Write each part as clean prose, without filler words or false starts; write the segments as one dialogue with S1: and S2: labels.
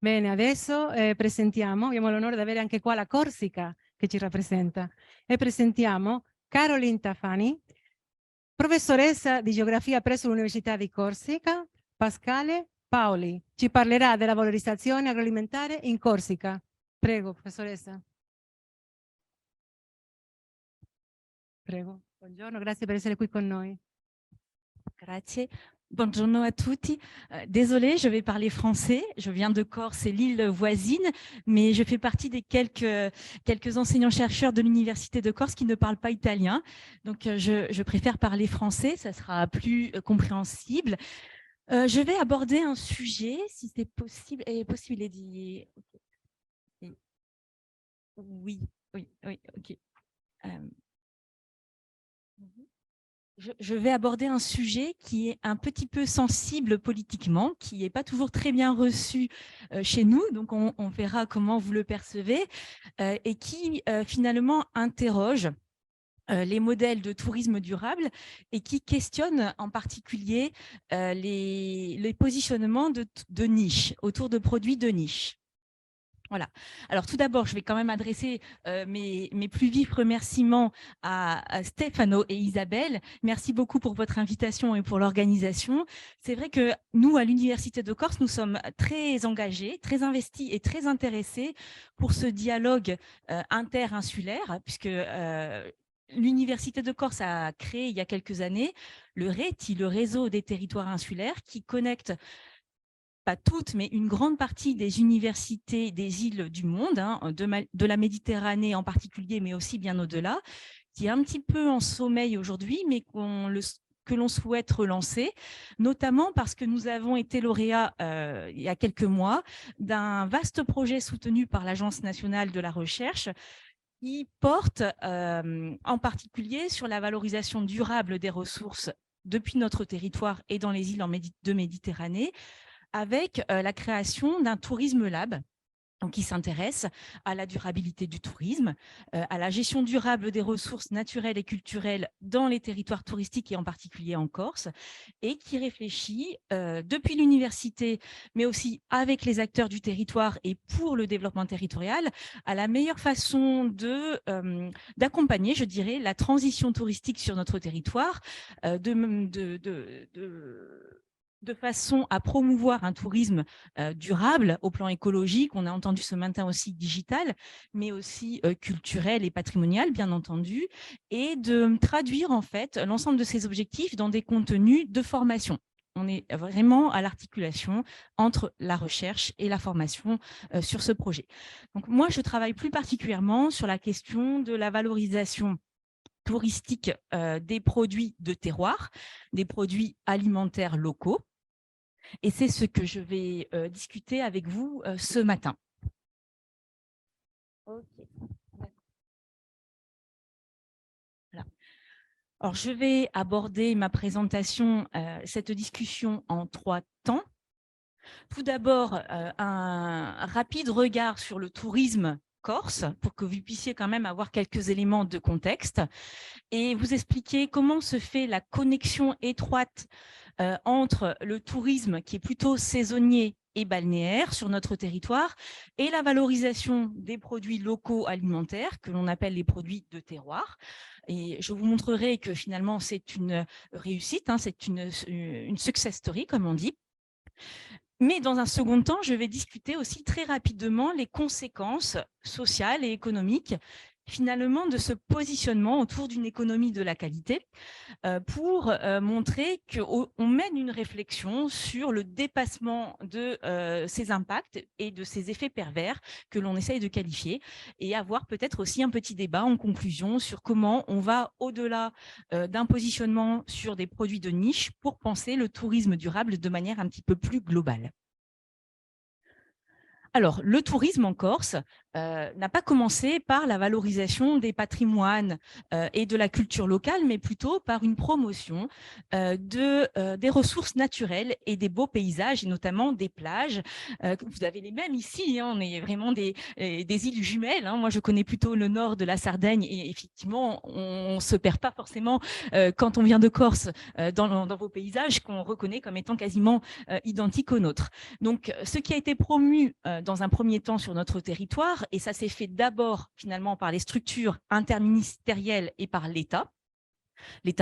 S1: Bene, adesso presentiamo, abbiamo l'onore di avere anche qua la Corsica che ci rappresenta e presentiamo Caroline Tafani, professoressa di geografia presso l'Università di Corsica. Pascale Paoli ci parlerà della valorizzazione agroalimentare in Corsica. Prego, professoressa. Prego, buongiorno, grazie per essere qui con noi.
S2: Grazie. Buongiorno à tutti. Désolée, je vais parler français. Je viens de Corse, c'est l'île voisine, mais je fais partie des quelques enseignants-chercheurs de l'Université de Corse qui ne parlent pas italien. Donc, je préfère parler français, ça sera plus compréhensible. Je vais aborder un sujet, si c'est possible. Est possible di... Oui, oui, oui, ok. Je vais aborder un sujet qui est un petit peu sensible politiquement, qui n'est pas toujours très bien reçu chez nous, donc on verra comment vous le percevez, et qui finalement interroge les modèles de tourisme durable et qui questionne en particulier les positionnements de niche, autour de produits de niche. Voilà. Alors tout d'abord, je vais quand même adresser mes plus vifs remerciements à Stefano et Isabelle. Merci beaucoup pour votre invitation et pour l'organisation. C'est vrai que nous, à l'Université de Corse, nous sommes très engagés, très investis et très intéressés pour ce dialogue interinsulaire, puisque l'Université de Corse a créé il y a quelques années le RETI, le réseau des territoires insulaires, qui connecte pas toutes, mais une grande partie des universités des îles du monde, hein, de la Méditerranée en particulier, mais aussi bien au-delà, qui est un petit peu en sommeil aujourd'hui, mais que l'on souhaite relancer, notamment parce que nous avons été lauréats il y a quelques mois d'un vaste projet soutenu par l'Agence nationale de la recherche qui porte en particulier sur la valorisation durable des ressources depuis notre territoire et dans les îles de Méditerranée, avec la création d'un tourisme lab, donc qui s'intéresse à la durabilité du tourisme, à la gestion durable des ressources naturelles et culturelles dans les territoires touristiques et en particulier en Corse, et qui réfléchit depuis l'université, mais aussi avec les acteurs du territoire et pour le développement territorial, à la meilleure façon d'accompagner, je dirais, la transition touristique sur notre territoire, de façon à promouvoir un tourisme durable au plan écologique, on a entendu ce matin aussi digital, mais aussi culturel et patrimonial, bien entendu, et de traduire en fait l'ensemble de ces objectifs dans des contenus de formation. On est vraiment à l'articulation entre la recherche et la formation sur ce projet. Donc moi, je travaille plus particulièrement sur la question de la valorisation touristique des produits de terroir, des produits alimentaires locaux. Et c'est ce que je vais discuter avec vous ce matin. Okay. Voilà. Alors, je vais aborder ma présentation, cette discussion en 3 temps. Tout d'abord, un rapide regard sur le tourisme corse pour que vous puissiez quand même avoir quelques éléments de contexte et vous expliquer comment se fait la connexion étroite entre le tourisme qui est plutôt saisonnier et balnéaire sur notre territoire et la valorisation des produits locaux alimentaires que l'on appelle les produits de terroir. Et je vous montrerai que finalement c'est une réussite, hein, c'est une success story comme on dit. Mais dans un second temps, je vais discuter aussi très rapidement les conséquences sociales et économiques finalement de ce positionnement autour d'une économie de la qualité pour montrer qu'on mène une réflexion sur le dépassement de ces impacts et de ces effets pervers que l'on essaye de qualifier et avoir peut-être aussi un petit débat en conclusion sur comment on va au-delà d'un positionnement sur des produits de niche pour penser le tourisme durable de manière un petit peu plus globale. Alors, le tourisme en Corse, n'a pas commencé par la valorisation des patrimoines et de la culture locale, mais plutôt par une promotion des ressources naturelles et des beaux paysages, et notamment des plages. Vous avez les mêmes ici, hein, on est vraiment des îles jumelles. Hein. Moi, je connais plutôt le nord de la Sardaigne et effectivement, on ne se perd pas forcément quand on vient de Corse dans vos paysages qu'on reconnaît comme étant quasiment identiques aux nôtres. Donc, ce qui a été promu dans un premier temps sur notre territoire, et ça s'est fait d'abord finalement par les structures interministérielles et par l'État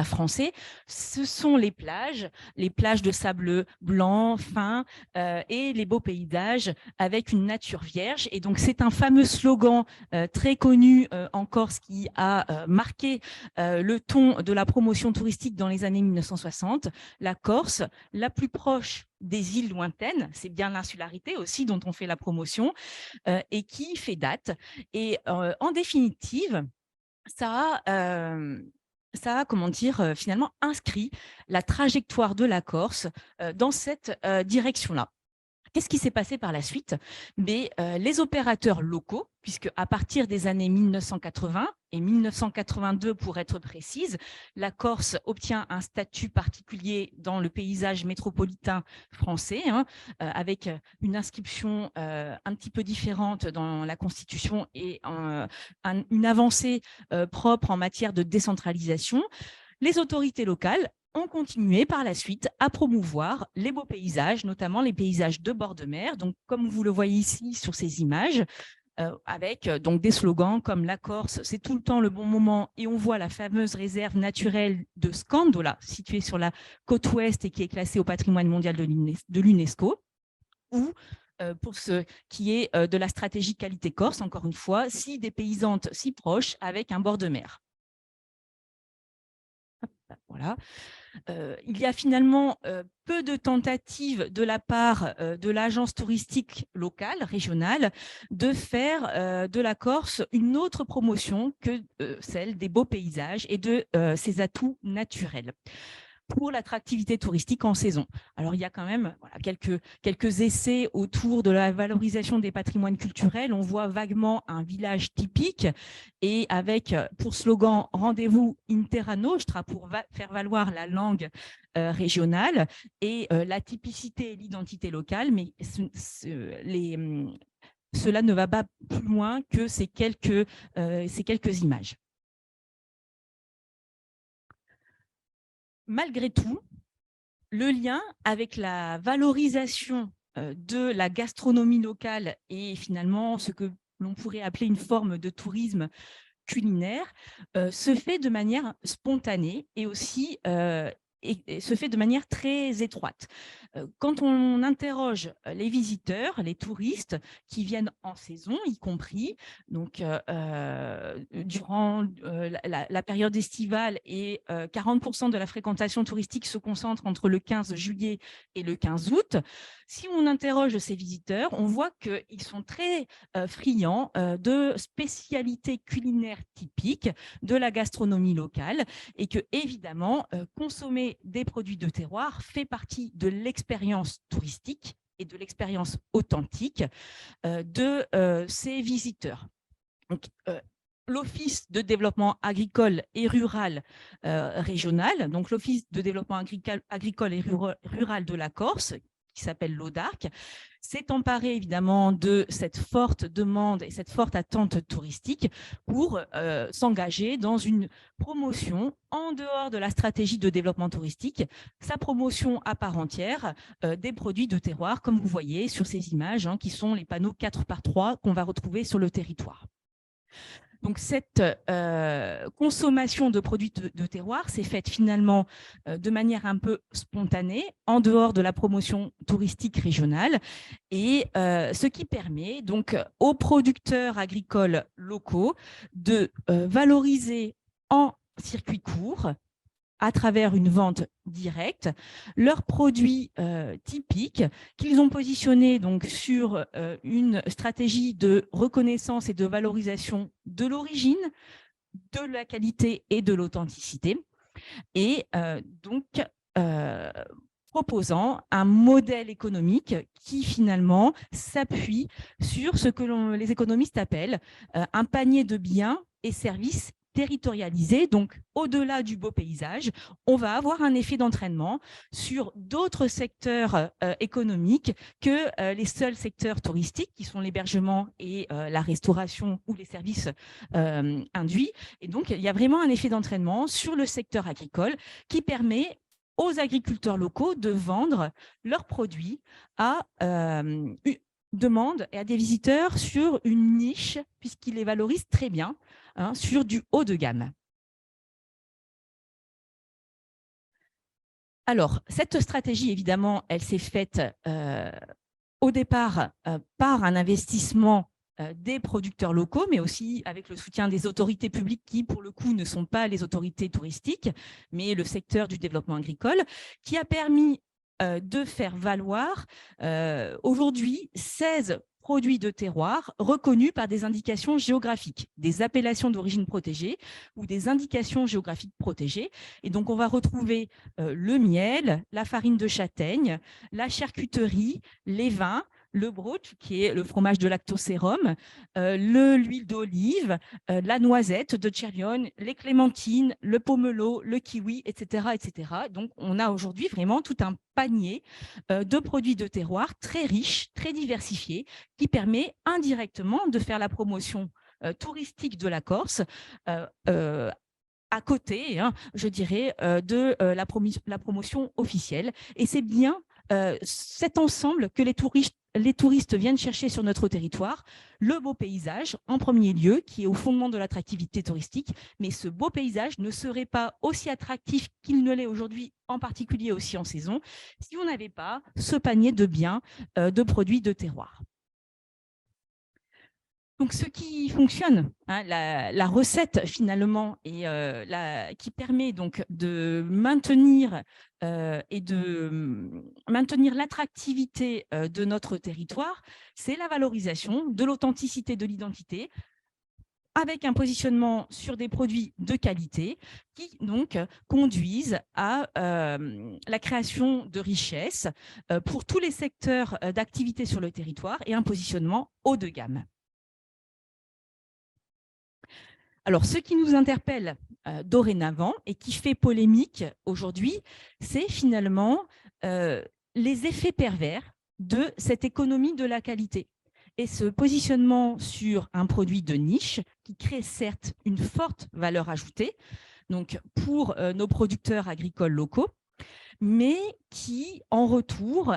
S2: français, ce sont les plages de sable blanc, fin et les beaux paysages avec une nature vierge. Et donc, c'est un fameux slogan très connu en Corse qui a marqué le ton de la promotion touristique dans les années 1960. La Corse, la plus proche des îles lointaines, c'est bien l'insularité aussi dont on fait la promotion, et qui fait date. Et en définitive, ça a comment dire, finalement inscrit la trajectoire de la Corse dans cette direction-là. Qu'est-ce qui s'est passé par la suite? Mais les opérateurs locaux, puisque à partir des années 1980 et 1982 pour être précise, la Corse obtient un statut particulier dans le paysage métropolitain français, hein, avec une inscription un petit peu différente dans la Constitution et une avancée propre en matière de décentralisation. Les autorités locales ont continué par la suite à promouvoir les beaux paysages, notamment les paysages de bord de mer. Donc, comme vous le voyez ici sur ces images, avec donc des slogans comme la Corse, c'est tout le temps le bon moment, et on voit la fameuse réserve naturelle de Scandola, située sur la côte ouest et qui est classée au patrimoine mondial de l'UNESCO, ou pour ce qui est de la stratégie qualité Corse, encore une fois, si dépaysantes, si proches, avec un bord de mer. Voilà. Il y a finalement peu de tentatives de la part de l'agence touristique locale, régionale, de faire de la Corse une autre promotion que celle des beaux paysages et de ses atouts naturels pour l'attractivité touristique en saison. Alors, il y a quand même quelques essais autour de la valorisation des patrimoines culturels. On voit vaguement un village typique et avec pour slogan « Rendez-vous Intera Nostra » pour faire valoir la langue régionale et la typicité et l'identité locale, mais cela ne va pas plus loin que ces quelques images. Malgré tout, le lien avec la valorisation de la gastronomie locale et finalement ce que l'on pourrait appeler une forme de tourisme culinaire se fait de manière spontanée et aussi et se fait de manière très étroite. Quand on interroge les visiteurs, les touristes qui viennent en saison, y compris, donc durant la période estivale, et 40% de la fréquentation touristique se concentre entre le 15 juillet et le 15 août. Si on interroge ces visiteurs, on voit qu'ils sont très friands de spécialités culinaires typiques de la gastronomie locale et que, évidemment, consommer des produits de terroir fait partie de l'expérience touristique et de l'expérience authentique de ces visiteurs. Donc, l'Office de développement agricole et rural régional, donc l'Office de développement agricole et rural de la Corse, qui s'appelle l'ODARC, s'est emparé évidemment de cette forte demande et cette forte attente touristique pour s'engager dans une promotion en dehors de la stratégie de développement touristique, sa promotion à part entière des produits de terroir, comme vous voyez sur ces images, hein, qui sont les panneaux 4x3 qu'on va retrouver sur le territoire. Donc, cette consommation de produits de terroir s'est faite finalement de manière un peu spontanée, en dehors de la promotion touristique régionale, et ce qui permet donc aux producteurs agricoles locaux de valoriser en circuit court, à travers une vente directe, leurs produits typiques qu'ils ont positionnés donc sur une stratégie de reconnaissance et de valorisation de l'origine, de la qualité et de l'authenticité. Et donc, proposant un modèle économique qui finalement s'appuie sur ce que les économistes appellent un panier de biens et services territorialisés. Donc, au-delà du beau paysage, on va avoir un effet d'entraînement sur d'autres secteurs économiques que les seuls secteurs touristiques, qui sont l'hébergement et la restauration ou les services induits. Et donc, il y a vraiment un effet d'entraînement sur le secteur agricole qui permet aux agriculteurs locaux de vendre leurs produits à une demande et à des visiteurs sur une niche, puisqu'ils les valorisent très bien, hein, sur du haut de gamme. Alors, cette stratégie, évidemment, elle s'est faite au départ par un investissement des producteurs locaux, mais aussi avec le soutien des autorités publiques qui, pour le coup, ne sont pas les autorités touristiques, mais le secteur du développement agricole, qui a permis de faire valoir aujourd'hui 16 produits de terroir reconnus par des indications géographiques, des appellations d'origine protégée ou des indications géographiques protégées. Et donc, on va retrouver le miel, la farine de châtaigne, la charcuterie, les vins, le brooch, qui est le fromage de lactosérum, l'huile d'olive, la noisette de Cervione, les clémentines, le pomelo, le kiwi, etc., etc. Donc, on a aujourd'hui vraiment tout un panier de produits de terroir très riche, très diversifié, qui permet indirectement de faire la promotion touristique de la Corse à côté, hein, je dirais, de la promotion officielle. Et c'est bien cet ensemble que les touristes viennent chercher sur notre territoire, le beau paysage en premier lieu, qui est au fondement de l'attractivité touristique, mais ce beau paysage ne serait pas aussi attractif qu'il ne l'est aujourd'hui, en particulier aussi en saison, si on n'avait pas ce panier de biens, de produits de terroir. Donc, ce qui fonctionne, hein, la recette finalement, et qui permet donc de maintenir maintenir l'attractivité de notre territoire, c'est la valorisation de l'authenticité de l'identité, avec un positionnement sur des produits de qualité qui donc conduisent à la création de richesses pour tous les secteurs d'activité sur le territoire et un positionnement haut de gamme. Alors, ce qui nous interpelle dorénavant et qui fait polémique aujourd'hui, c'est finalement les effets pervers de cette économie de la qualité. Et ce positionnement sur un produit de niche qui crée certes une forte valeur ajoutée donc pour nos producteurs agricoles locaux, mais qui, en retour,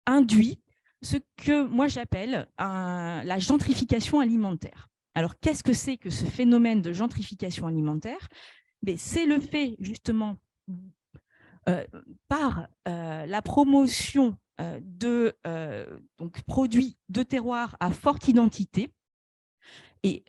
S2: induit ce que moi j'appelle la gentrification alimentaire. Alors, qu'est-ce que c'est que ce phénomène de gentrification alimentaire? C'est le fait, justement, par la promotion de donc, produits de terroir à forte identité, et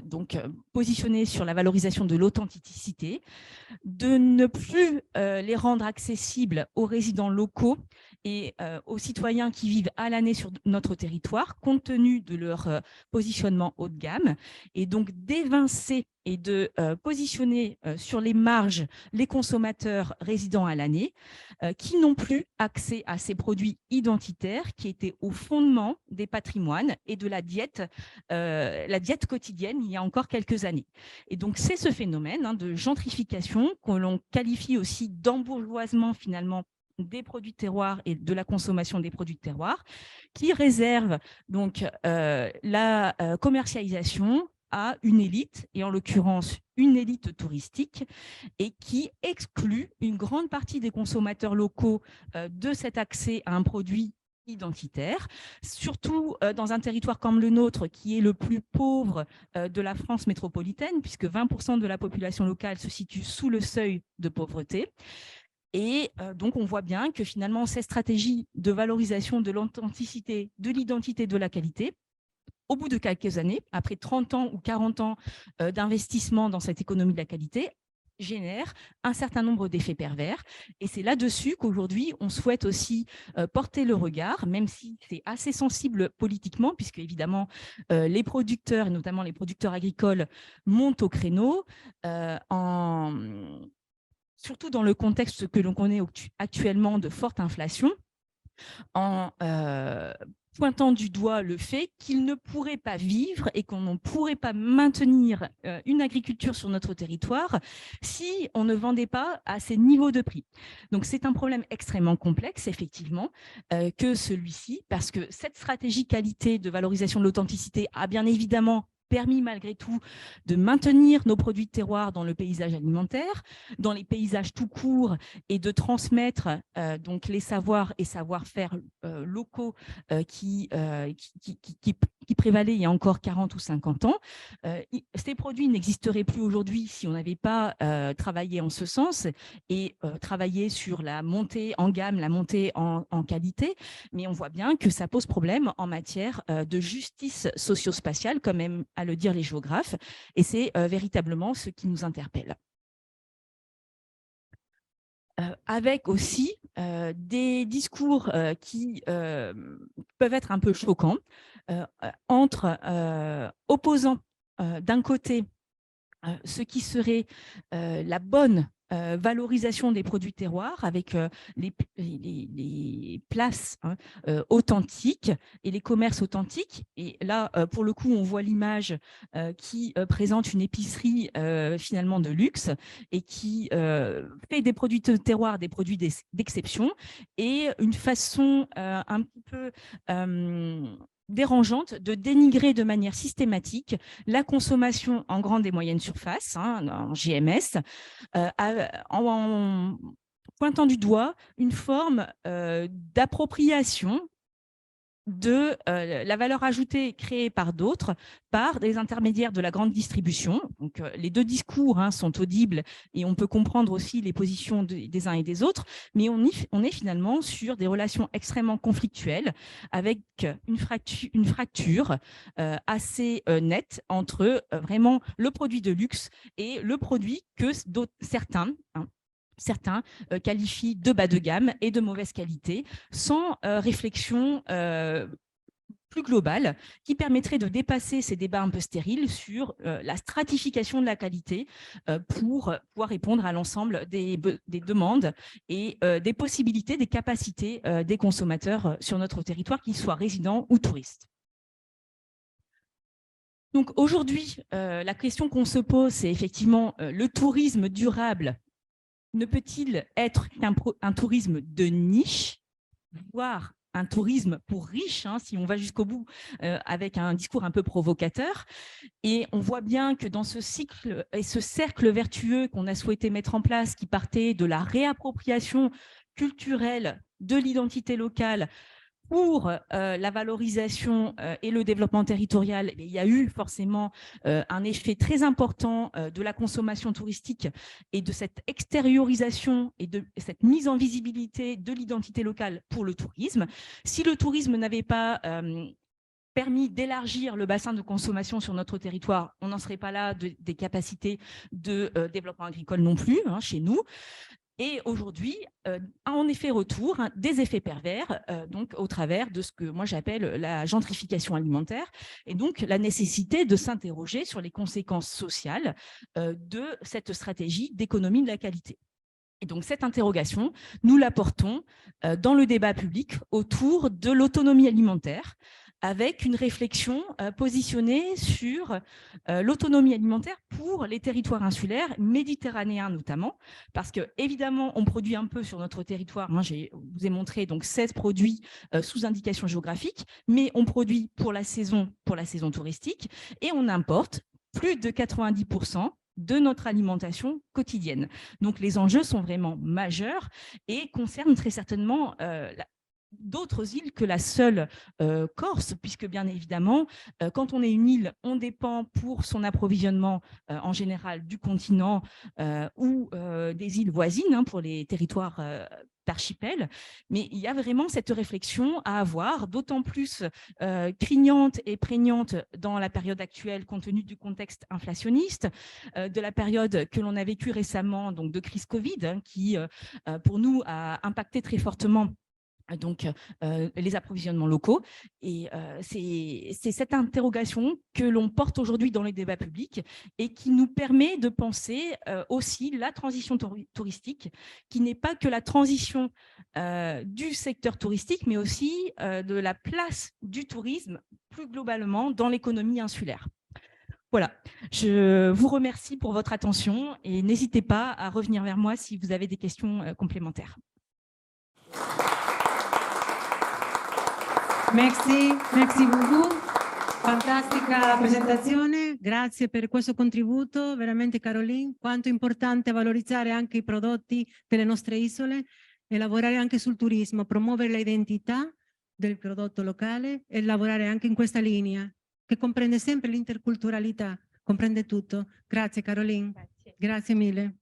S2: donc positionnés sur la valorisation de l'authenticité, de ne plus les rendre accessibles aux résidents locaux et aux citoyens qui vivent à l'année sur notre territoire, compte tenu de leur positionnement haut de gamme, et donc d'évincer et de positionner sur les marges les consommateurs résidents à l'année qui n'ont plus accès à ces produits identitaires qui étaient au fondement des patrimoines et de la diète quotidienne il y a encore quelques années. Et donc, c'est ce phénomène de gentrification que l'on qualifie aussi d'embourgeoisement finalement des produits de terroir et de la consommation des produits de terroir, qui réserve donc la commercialisation à une élite, et en l'occurrence une élite touristique, et qui exclut une grande partie des consommateurs locaux de cet accès à un produit identitaire, surtout dans un territoire comme le nôtre, qui est le plus pauvre de la France métropolitaine, puisque 20% de la population locale se situe sous le seuil de pauvreté. Et donc, on voit bien que finalement, ces stratégies de valorisation de l'authenticité, de l'identité, de la qualité, au bout de quelques années, après 30 ans ou 40 ans d'investissement dans cette économie de la qualité, génère un certain nombre d'effets pervers. Et c'est là-dessus qu'aujourd'hui, on souhaite aussi porter le regard, même si c'est assez sensible politiquement, puisque évidemment, les producteurs, et notamment les producteurs agricoles, montent au créneau en surtout dans le contexte que l'on connaît actuellement de forte inflation, en pointant du doigt le fait qu'il ne pourrait pas vivre et qu'on ne pourrait pas maintenir une agriculture sur notre territoire si on ne vendait pas à ces niveaux de prix. Donc c'est un problème extrêmement complexe, effectivement, que celui-ci, parce que cette stratégie qualité de valorisation de l'authenticité a bien évidemment permis malgré tout de maintenir nos produits de terroir dans le paysage alimentaire, dans les paysages tout court, et de transmettre donc les savoirs et savoir-faire locaux qui prévalaient il y a encore 40 ou 50 ans. Ces produits n'existeraient plus aujourd'hui si on n'avait pas travaillé en ce sens et travaillé sur la montée en gamme, la montée en qualité, mais on voit bien que ça pose problème en matière de justice socio-spatiale, comme aiment à le dire les géographes, et c'est véritablement ce qui nous interpelle. Avec aussi des discours qui peuvent être un peu choquants entre opposant d'un côté ce qui serait la bonne valorisation des produits terroirs avec les places authentiques et les commerces authentiques. Et là, pour le coup, on voit l'image qui présente une épicerie finalement de luxe et qui fait des produits de terroir, des produits d'exception, et une façon un petit peu dérangeante de dénigrer de manière systématique la consommation en grande et moyenne surface, en GMS, en pointant du doigt une forme d'appropriation de la valeur ajoutée créée par d'autres, par des intermédiaires de la grande distribution. Donc, les deux discours sont audibles et on peut comprendre aussi les positions des uns et des autres, mais on est finalement sur des relations extrêmement conflictuelles avec une fracture assez nette entre vraiment le produit de luxe et le produit que certains qualifient de bas de gamme et de mauvaise qualité, sans réflexion plus globale qui permettrait de dépasser ces débats un peu stériles sur la stratification de la qualité pour pouvoir répondre à l'ensemble des demandes et des possibilités, des capacités des consommateurs sur notre territoire, qu'ils soient résidents ou touristes. Donc aujourd'hui, la question qu'on se pose, c'est effectivement le tourisme durable ne peut-il être qu'un tourisme de niche, voire un tourisme pour riches, si on va jusqu'au bout, avec un discours un peu provocateur. Et on voit bien que dans ce cycle et ce cercle vertueux qu'on a souhaité mettre en place, qui partait de la réappropriation culturelle de l'identité locale, pour la valorisation et le développement territorial, il y a eu forcément un effet très important de la consommation touristique et de cette extériorisation et de cette mise en visibilité de l'identité locale pour le tourisme. Si le tourisme n'avait pas permis d'élargir le bassin de consommation sur notre territoire, on n'en serait pas là des capacités de développement agricole non plus chez nous. Et aujourd'hui, en effet retour des effets pervers donc au travers de ce que moi j'appelle la gentrification alimentaire, et donc la nécessité de s'interroger sur les conséquences sociales de cette stratégie d'économie de la qualité. Et donc cette interrogation, nous la portons dans le débat public autour de l'autonomie alimentaire, avec une réflexion positionnée sur l'autonomie alimentaire pour les territoires insulaires, méditerranéens notamment, parce que évidemment on produit un peu sur notre territoire. Moi, je vous ai montré donc 16 produits sous indication géographique, mais on produit pour la saison touristique, et on importe plus de 90% de notre alimentation quotidienne. Donc les enjeux sont vraiment majeurs et concernent très certainement d'autres îles que la seule Corse, puisque bien évidemment, quand on est une île, on dépend pour son approvisionnement en général du continent ou des îles voisines pour les territoires d'archipel, mais il y a vraiment cette réflexion à avoir, d'autant plus crignante et prégnante dans la période actuelle, compte tenu du contexte inflationniste, de la période que l'on a vécue récemment, donc de crise Covid, qui pour nous a impacté très fortement donc les approvisionnements locaux. Et c'est cette interrogation que l'on porte aujourd'hui dans les débats publics et qui nous permet de penser aussi la transition touristique, qui n'est pas que la transition du secteur touristique, mais aussi de la place du tourisme plus globalement dans l'économie insulaire. Voilà, je vous remercie pour votre attention et n'hésitez pas à revenir vers moi si vous avez des questions complémentaires.
S1: Merci beaucoup. Fantastica presentazione, grazie per questo contributo, veramente Caroline, quanto è importante valorizzare anche i prodotti delle nostre isole e lavorare anche sul turismo, promuovere l'identità del prodotto locale e lavorare anche in questa linea che comprende sempre l'interculturalità, comprende tutto. Grazie Caroline, grazie mille.